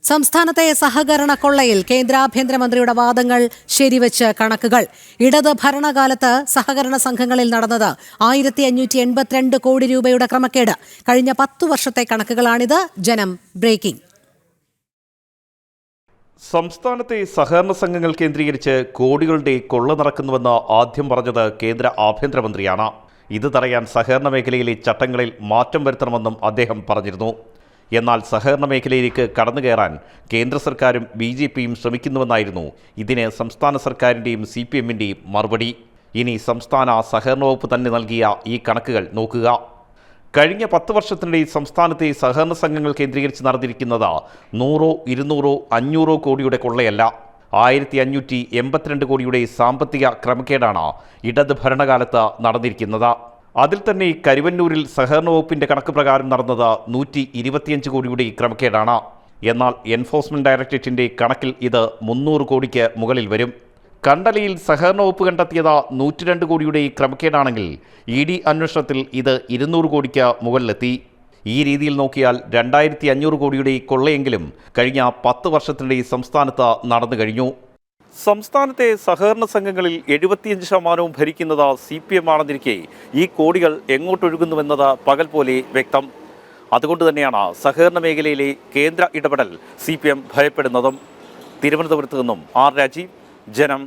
സംസ്ഥാനത്തെ സഹകരണ കൊള്ളയിൽ കേന്ദ്ര ആഭ്യന്തരമന്ത്രിയുടെ വാദങ്ങൾ ശരിവെച്ച് കണക്കുകൾ. ഇടത് ഭരണകാലത്ത് സഹകരണ സംഘങ്ങളിൽ നടന്നത് 1582 കോടി രൂപയുടെ ക്രമക്കേട്. കഴിഞ്ഞ 10 വർഷത്തെ കണക്കുകളാണിത്. ജനം ബ്രേക്കിംഗ്. സംസ്ഥാനത്തെ സഹകരണ സംഘങ്ങൾ കേന്ദ്രീകരിച്ച് കോടികളുടെ കൊള്ള നടക്കുന്നുവെന്ന് ആദ്യം പറഞ്ഞത് കേന്ദ്ര ആഭ്യന്തരമന്ത്രിയാണ്. ഇത് തടയാൻ സഹകരണ മേഖലയിലെ ചട്ടങ്ങളിൽ മാറ്റം വരുത്തണമെന്നും അദ്ദേഹം പറഞ്ഞിരുന്നു. എന്നാൽ സഹകരണ മേഖലയിലേക്ക് കടന്നുകയറാൻ കേന്ദ്ര സർക്കാരും BJPയും ശ്രമിക്കുന്നുവെന്നായിരുന്നു ഇതിന് സംസ്ഥാന സർക്കാരിൻ്റെയും CPMൻ്റെയും മറുപടി. ഇനി സംസ്ഥാന സഹകരണ വകുപ്പ് തന്നെ നൽകിയ ഈ കണക്കുകൾ നോക്കുക. കഴിഞ്ഞ 10 വർഷത്തിനിടെ സംസ്ഥാനത്തെ സഹകരണ സംഘങ്ങൾ കേന്ദ്രീകരിച്ച് നടന്നിരിക്കുന്നത് 100, 200, 500 കോടിയുടെ കൊള്ളയല്ല, 1582 കോടിയുടെ സാമ്പത്തിക ക്രമക്കേടാണ് ഇടത് ഭരണകാലത്ത് നടന്നിരിക്കുന്നത്. അതിൽ തന്നെ കരുവന്നൂരിൽ സഹകരണ വകുപ്പിന്റെ കണക്ക് പ്രകാരം നടന്നത് 125 കോടിയുടെ ക്രമക്കേടാണ്. എന്നാൽ എൻഫോഴ്സ്മെന്റ് ഡയറക്ടറേറ്റിന്റെ കണക്കിൽ ഇത് 300 കോടിക്ക് മുകളിൽ വരും. കണ്ടലയിൽ സഹകരണ വകുപ്പ് കണ്ടെത്തിയത് 102 കോടിയുടെ ക്രമക്കേടാണെങ്കിൽ ED അന്വേഷണത്തിൽ ഇത് 200 കോടിക്ക് മുകളിലെത്തി. ഈ രീതിയിൽ നോക്കിയാൽ 2500 കോടിയുടെ കൊള്ളയെങ്കിലും കഴിഞ്ഞ 10 വർഷത്തിനിടെ സംസ്ഥാനത്ത് നടന്നു കഴിഞ്ഞു. സംസ്ഥാനത്തെ സഹകരണ സംഘങ്ങളിൽ 75% ഭരിക്കുന്നത് CPM ആണെന്നിരിക്കെ ഈ കോടികൾ എങ്ങോട്ടൊഴുകുന്നുവെന്നത് പകൽ പോലെ വ്യക്തം. അതുകൊണ്ട് തന്നെയാണ് സഹകരണ മേഖലയിലെ കേന്ദ്ര ഇടപെടൽ CPM ഭയപ്പെടുന്നതും. തിരുവനന്തപുരത്ത് നിന്നും R. രാജീവ്, ജനം.